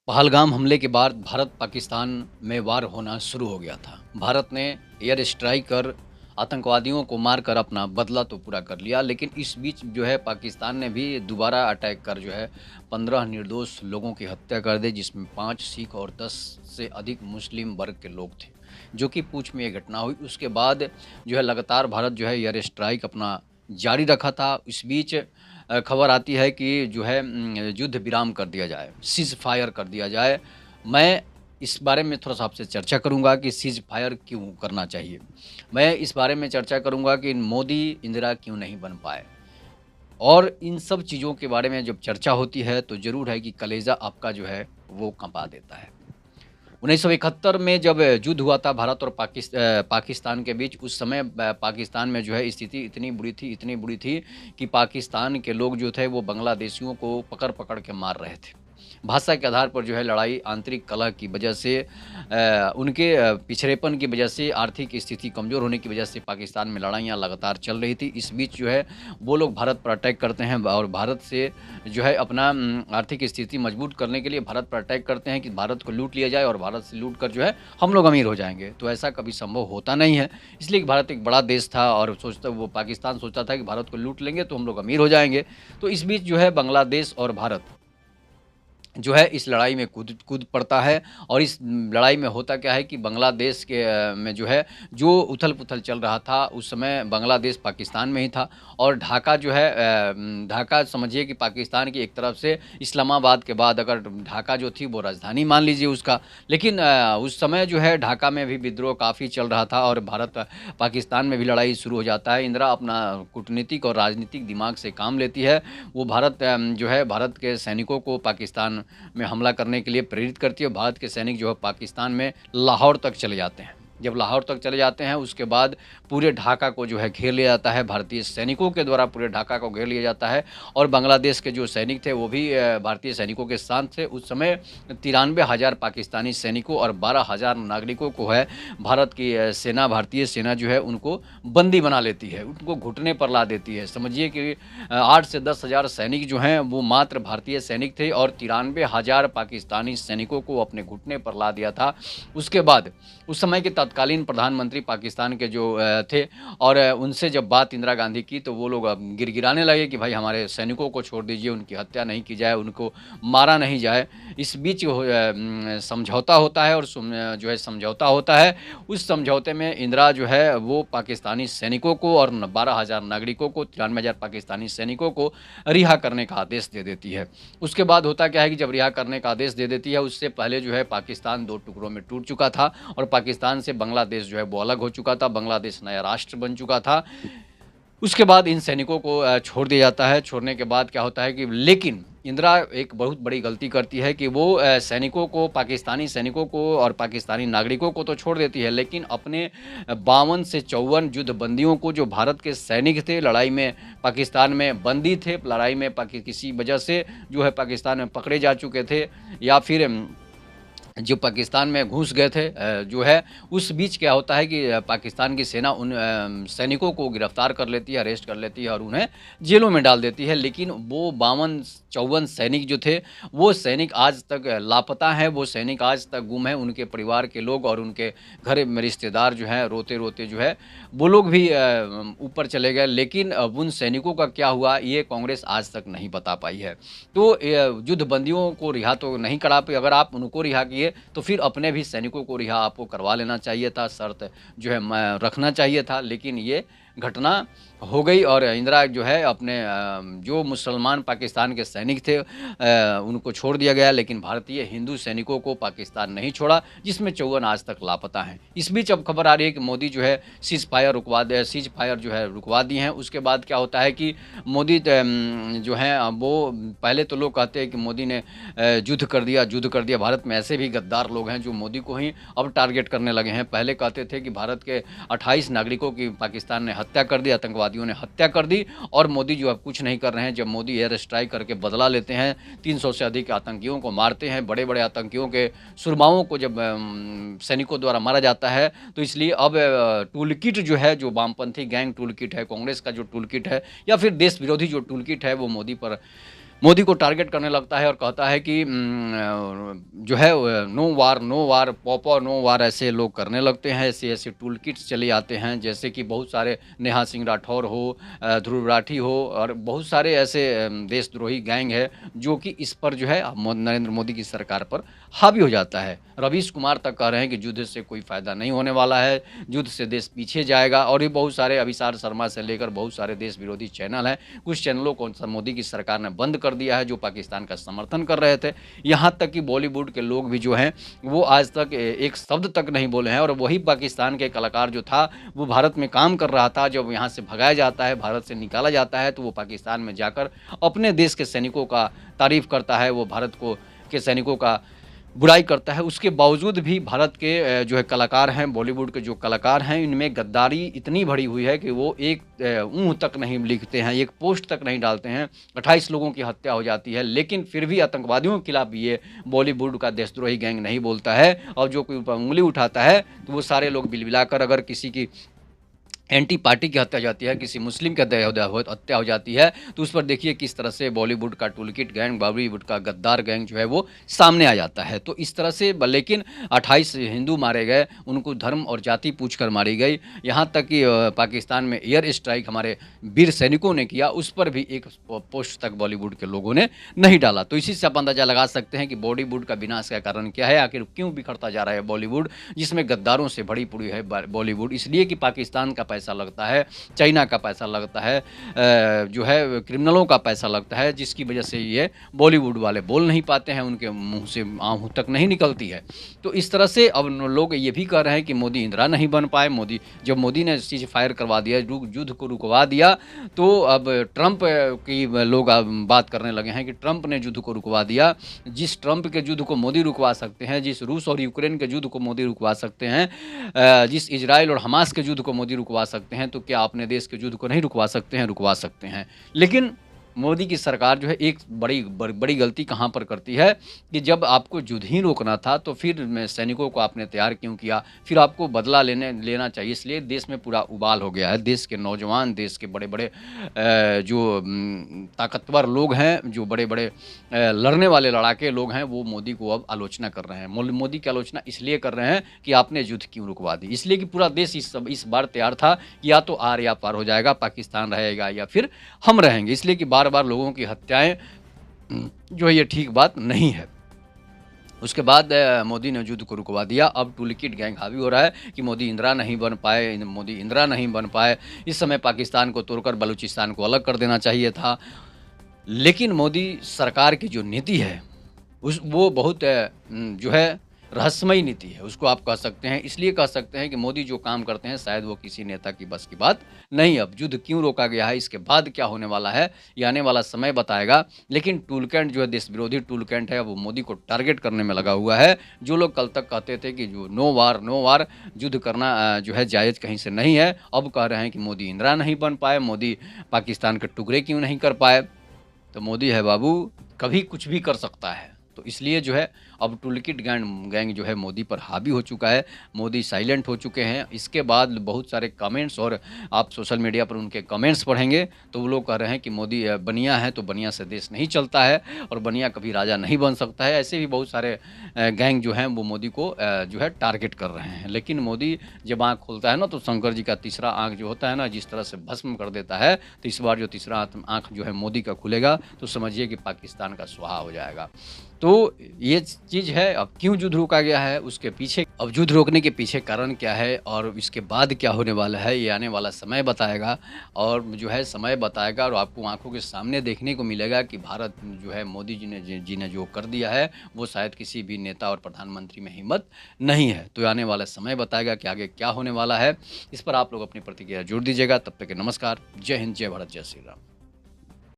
पहलगाम हमले के बाद भारत पाकिस्तान में वार होना शुरू हो गया था। भारत ने एयर स्ट्राइक कर आतंकवादियों को मारकर अपना बदला तो पूरा कर लिया, लेकिन इस बीच जो है पाकिस्तान ने भी दोबारा अटैक कर जो है 15 निर्दोष लोगों की हत्या कर दी, जिसमें 5 सिख और 10 से अधिक मुस्लिम वर्ग के लोग थे, जो कि पूंछ में ये घटना हुई। उसके बाद जो है लगातार भारत जो है एयर स्ट्राइक अपना जारी रखा था। इस बीच खबर आती है कि जो है युद्ध विराम कर दिया जाए, सीज़ फायर कर दिया जाए। मैं इस बारे में थोड़ा-सा आपसे चर्चा करूँगा कि सीज़ फायर क्यों करना चाहिए? मैं इस बारे में चर्चा करूँगा कि मोदी, इंदिरा क्यों नहीं बन पाए? और इन सब चीज़ों के बारे में जब चर्चा होती है, तो ज़रूर है कि कलेजा आपका जो है, वो कँपा देता है। 1971 में जब युद्ध हुआ था भारत और पाकिस्तान के बीच, उस समय पाकिस्तान में जो है स्थिति इतनी बुरी थी कि पाकिस्तान के लोग जो थे वो बांग्लादेशियों को पकड़-पकड़ के मार रहे थे। भाषा के आधार पर जो है लड़ाई, आंतरिक कलह की वजह से उनके पिछड़ेपन की वजह से, आर्थिक स्थिति कमज़ोर होने की वजह से पाकिस्तान में लड़ाइयाँ लगातार चल रही थी। इस बीच जो है वो लोग भारत पर अटैक करते हैं और भारत से जो है अपना आर्थिक स्थिति मजबूत करने के लिए भारत पर अटैक करते हैं कि भारत को लूट लिया जाए और भारत से लूट कर जो है हम लोग अमीर हो जाएँगे। तो ऐसा कभी संभव होता नहीं है। इसलिए कि भारत एक बड़ा देश था और वो पाकिस्तान सोचता था कि भारत को लूट लेंगे तो हम लोग अमीर हो जाएँगे। तो इस बीच जो है बांग्लादेश और भारत जो है इस लड़ाई में कूद कूद पड़ता है। और इस लड़ाई में होता क्या है कि बांग्लादेश के में जो है जो उथल-पुथल चल रहा था, उस समय बांग्लादेश पाकिस्तान में ही था और ढाका जो है ढाका समझिए कि पाकिस्तान की एक तरफ से इस्लामाबाद के बाद अगर ढाका जो थी वो राजधानी मान लीजिए उसका। लेकिन उस समय जो है ढाका में भी विद्रोह काफ़ी चल रहा था और भारत पाकिस्तान में भी लड़ाई शुरू हो जाता है। इंदिरा अपना कूटनीतिक और राजनीतिक दिमाग से काम लेती है। वो जो है भारत के सैनिकों को पाकिस्तान में हमला करने के लिए प्रेरित करती है। भारत के सैनिक जो है पाकिस्तान में लाहौर तक चले जाते हैं। जब लाहौर तक चले जाते हैं उसके बाद पूरे ढाका को जो है घेर लिया जाता है, भारतीय सैनिकों के द्वारा पूरे ढाका को घेर लिया जाता है और बांग्लादेश के जो सैनिक थे वो भी भारतीय सैनिकों के साथ थे। उस समय 93,000 पाकिस्तानी सैनिकों और 12,000 नागरिकों को है भारत की सेना, भारतीय सेना जो है उनको बंदी बना लेती है, उनको घुटने पर ला देती है। समझिए कि 8 से 10,000 सैनिक जो हैं वो मात्र भारतीय सैनिक थे और 93,000 पाकिस्तानी सैनिकों को अपने घुटने पर ला दिया था। उसके बाद उस समय के तत्कालीन प्रधानमंत्री पाकिस्तान के जो थे और उनसे जब बात इंदिरा गांधी की तो वो लोग अब गिड़गिड़ाने लगे कि भाई हमारे सैनिकों को छोड़ दीजिए, उनकी हत्या नहीं की जाए, उनको मारा नहीं जाए। इस बीच समझौता होता है और जो है समझौता होता है। उस समझौते में इंदिरा जो है वो पाकिस्तानी सैनिकों को और 12,000 नागरिकों को, 93,000 पाकिस्तानी सैनिकों को रिहा करने का आदेश दे देती है। उसके बाद होता क्या है कि जब रिहा करने का आदेश दे देती है, उससे पहले जो है पाकिस्तान 2 टुकड़ों में टूट चुका था और पाकिस्तान से बांग्लादेश जो है वो अलग हो चुका था, बांग्लादेश नया राष्ट्र बन चुका था। उसके बाद इन सैनिकों को छोड़ दिया जाता है। छोड़ने के बाद क्या होता है कि लेकिन इंदिरा एक बहुत बड़ी गलती करती है कि वो सैनिकों को, पाकिस्तानी सैनिकों को और पाकिस्तानी नागरिकों को तो छोड़ देती है, लेकिन अपने 52 से 54 युद्धबंदियों को, जो भारत के सैनिक थे, लड़ाई में पाकिस्तान में बंदी थे, लड़ाई में किसी वजह से जो है पाकिस्तान में पकड़े जा चुके थे या फिर जो पाकिस्तान में घुस गए थे जो है उस बीच क्या होता है कि पाकिस्तान की सेना उन सैनिकों को गिरफ्तार कर लेती है, अरेस्ट कर लेती है और उन्हें जेलों में डाल देती है। लेकिन वो 52-54 सैनिक जो थे, वो सैनिक आज तक लापता हैं, वो सैनिक आज तक गुम हैं। उनके परिवार के लोग और उनके घर में रिश्तेदार जो हैं रोते-रोते जो है वो लोग भी ऊपर चले गए। लेकिन अब उन सैनिकों का क्या हुआ ये कांग्रेस आज तक नहीं बता पाई है। तो युद्धबंदियों को रिहा तो नहीं करा पाई, अगर आप उनको रिहा किए तो फिर अपने भी सैनिकों को रिहा आपको करवा लेना चाहिए था, शर्त जो है रखना चाहिए था। लेकिन ये घटना हो गई और इंदिरा जो है अपने जो मुसलमान पाकिस्तान के सैनिक थे उनको छोड़ दिया गया, लेकिन भारतीय हिंदू सैनिकों को पाकिस्तान नहीं छोड़ा, जिसमें 54 आज तक लापता हैं। इस बीच अब खबर आ रही है कि मोदी जो है सीज़ फायर जो है रुकवा दी हैं। उसके बाद क्या होता है कि मोदी जो हैं वो पहले तो लोग कहते हैं कि मोदी ने युद्ध कर दिया। भारत में ऐसे भी गद्दार लोग हैं जो मोदी को ही अब टारगेट करने लगे हैं। पहले कहते थे कि भारत के 28 नागरिकों की पाकिस्तान ने हत्या कर दी, आतंकवादियों ने हत्या कर दी और मोदी जो अब कुछ नहीं कर रहे हैं। जब मोदी एयर स्ट्राइक करके बदला लेते हैं, 300 से अधिक आतंकियों को मारते हैं, बड़े-बड़े आतंकियों के सुरमाओं को जब सैनिकों द्वारा मारा जाता है, तो इसलिए अब टूल किट जो है, जो वामपंथी गैंग टूल किट है, कांग्रेस का जो टूल किट है या फिर देश विरोधी जो टूल किट है, वो मोदी को टारगेट करने लगता है और कहता है कि जो है नो वार, पॉपा नो वार ऐसे लोग करने लगते हैं। ऐसे-ऐसे टूल किट्स चले आते हैं, जैसे कि बहुत सारे नेहा सिंह राठौर हो, ध्रुव राठी हो और बहुत सारे ऐसे देशद्रोही गैंग है, जो कि इस पर जो है नरेंद्र मोदी की सरकार पर हावी हो जाता है। रवीश कुमार तक कह रहे हैं कि युद्ध से कोई फ़ायदा नहीं होने वाला है, युद्ध से देश पीछे जाएगा और ये बहुत सारे अभिसार शर्मा से लेकर बहुत सारे देश विरोधी चैनल हैं, कुछ चैनलों को मोदी की सरकार ने बंद कर दिया है, जो पाकिस्तान का समर्थन कर रहे थे। यहाँ तक कि बॉलीवुड के लोग भी जो हैं, वो आज तक एक शब्द तक नहीं बोले हैं और वही पाकिस्तान के कलाकार जो था, वो भारत में काम कर रहा था। जब यहाँ से भगाया जाता है, भारत से निकाला जाता है, तो वो पाकिस्तान में जाकर अपने देश के सैनिकों का तारीफ़ करता है, वो भारत के सैनिकों का बुराई करता है। उसके बावजूद भी भारत के जो है कलाकार हैं, बॉलीवुड के जो कलाकार हैं, इनमें गद्दारी इतनी भरी हुई है कि वो एक ऊँ तक नहीं लिखते हैं, एक पोस्ट तक नहीं डालते हैं। 28 लोगों की हत्या हो जाती है, लेकिन फिर भी आतंकवादियों के खिलाफ ये बॉलीवुड का देशद्रोही गैंग नहीं बोलता है और जो कोई ऊँगली उठाता है, तो वो सारे लोग बिलबिलाकर अगर किसी की एंटी पार्टी की हत्या हो जाती है, किसी मुस्लिम की हत्या हो जाती है, तो उस पर देखिए किस तरह से बॉलीवुड का टूलकिट गैंग, बॉलीवुड का गद्दार गैंग जो है वो सामने आ जाता है। तो इस तरह से लेकिन 28 हिंदू मारे गए, उनको धर्म और जाति पूछकर मारी गई। यहाँ तक कि पाकिस्तान में एयर स्ट्राइक हमारे वीर सैनिकों ने किया, उस पर भी एक पोस्ट तक बॉलीवुड के लोगों ने नहीं डाला। तो इसी से आप अंदाजा लगा सकते हैं कि बॉलीवुड का विनाश का कारण क्या है, आखिर क्यों बिखरता जा रहा है बॉलीवुड, जिसमें गद्दारों से भरी पड़ी है बॉलीवुड। इसलिए कि पाकिस्तान का पैसा लगता है, चाइना का पैसा लगता है, जो है क्रिमिनलों का पैसा लगता है, जिसकी वजह से ये बॉलीवुड वाले बोल नहीं पाते हैं, उनके मुंह से आहू तक नहीं निकलती है। तो इस तरह से अब लोग ये भी कह रहे हैं कि मोदी इंदिरा नहीं बन पाए। जब मोदी ने चीज़ फायर करवा दिया, युद्ध को रुकवा दिया, तो अब ट्रंप की लोग अब बात करने लगे हैं कि ट्रंप ने युद्ध को रुकवा दिया। जिस ट्रंप के युद्ध को मोदी रुकवा सकते हैं, जिस रूस और यूक्रेन के युद्ध को मोदी रुकवा सकते हैं, जिस इजराइल और हमास के युद्ध को मोदी रुकवा सकते हैं, तो क्या अपने देश के युद्ध को नहीं रुकवा सकते हैं? रुकवा सकते हैं। लेकिन मोदी की सरकार जो है एक बड़ी गलती कहाँ पर करती है कि जब आपको युद्ध ही रोकना था, तो फिर सैनिकों को आपने तैयार क्यों किया? फिर आपको बदला लेना चाहिए। इसलिए देश में पूरा उबाल हो गया है। देश के नौजवान, देश के बड़े-बड़े जो ताकतवर लोग हैं, जो बड़े-बड़े लड़ने वाले लड़ाके लोग हैं, वो मोदी को अब आलोचना कर रहे हैं। मोदी की आलोचना इसलिए कर रहे हैं कि आपने युद्ध क्यों रुकवा दी? इसलिए कि पूरा देश इस बार तैयार था, या तो आर या पार हो जाएगा, पाकिस्तान रहेगा या फिर हम रहेंगे। इसलिए कि बार-बार लोगों की हत्याएँ जो है ये ठीक बात नहीं है। उसके बाद मोदी ने युद्ध को रुकवा दिया। अब टूलकिट गैंग हावी हो रहा है कि मोदी इंदिरा नहीं बन पाए, मोदी इंदिरा नहीं बन पाए। इस समय पाकिस्तान को तोड़कर बलूचिस्तान को अलग कर देना चाहिए था। लेकिन मोदी सरकार की जो नीति है, वो बहुत जो है रहस्यमयी नीति है, उसको आप कह सकते हैं। इसलिए कह सकते हैं कि मोदी जो काम करते हैं, शायद वो किसी नेता की बस की बात नहीं। अब युद्ध क्यों रोका गया है, इसके बाद क्या होने वाला है, ये आने वाला समय बताएगा। लेकिन टूलकिट जो है, देश विरोधी टूलकिट है, वो मोदी को टारगेट करने में लगा हुआ है। जो लोग कल तक कहते थे कि जो नो वार युद्ध करना जो है जायज़ कहीं से नहीं है, अब कह रहे हैं कि मोदी इंदिरा नहीं बन पाए, मोदी पाकिस्तान के टुकड़े क्यों नहीं कर पाए। तो मोदी है बाबू, कभी कुछ भी कर सकता है। तो इसलिए जो है अब टूलकिट गैंग जो है मोदी पर हावी हो चुका है। मोदी साइलेंट हो चुके हैं। इसके बाद बहुत सारे कमेंट्स, और आप सोशल मीडिया पर उनके कमेंट्स पढ़ेंगे तो वो लोग कह रहे हैं कि मोदी बनिया है, तो बनिया से देश नहीं चलता है और बनिया कभी राजा नहीं बन सकता है। ऐसे भी बहुत सारे गैंग जो हैं वो मोदी को जो है टारगेट कर रहे हैं। लेकिन मोदी जब आँख खोलता है ना, तो शंकर जी का तीसरा आँख जो होता है ना, जिस तरह से भस्म कर देता है, तो इस बार जो तीसरा आँख जो है मोदी का खुलेगा, तो समझिए कि पाकिस्तान का स्वाहा हो जाएगा। तो ये चीज़ है। अब क्यों युद्ध रोका गया है, उसके पीछे, अब युद्ध रोकने के पीछे कारण क्या है और इसके बाद क्या होने वाला है, ये आने वाला समय बताएगा। और जो है समय बताएगा और आपको आंखों के सामने देखने को मिलेगा कि भारत जो है मोदी जी ने जो कर दिया है, वो शायद किसी भी नेता और प्रधानमंत्री में हिम्मत नहीं है। तो आने वाला समय बताएगा कि आगे क्या होने वाला है। इस पर आप लोग अपनी प्रतिक्रिया जोड़ दीजिएगा। तब तक के नमस्कार। जय हिंद, जय भारत, जय श्री राम।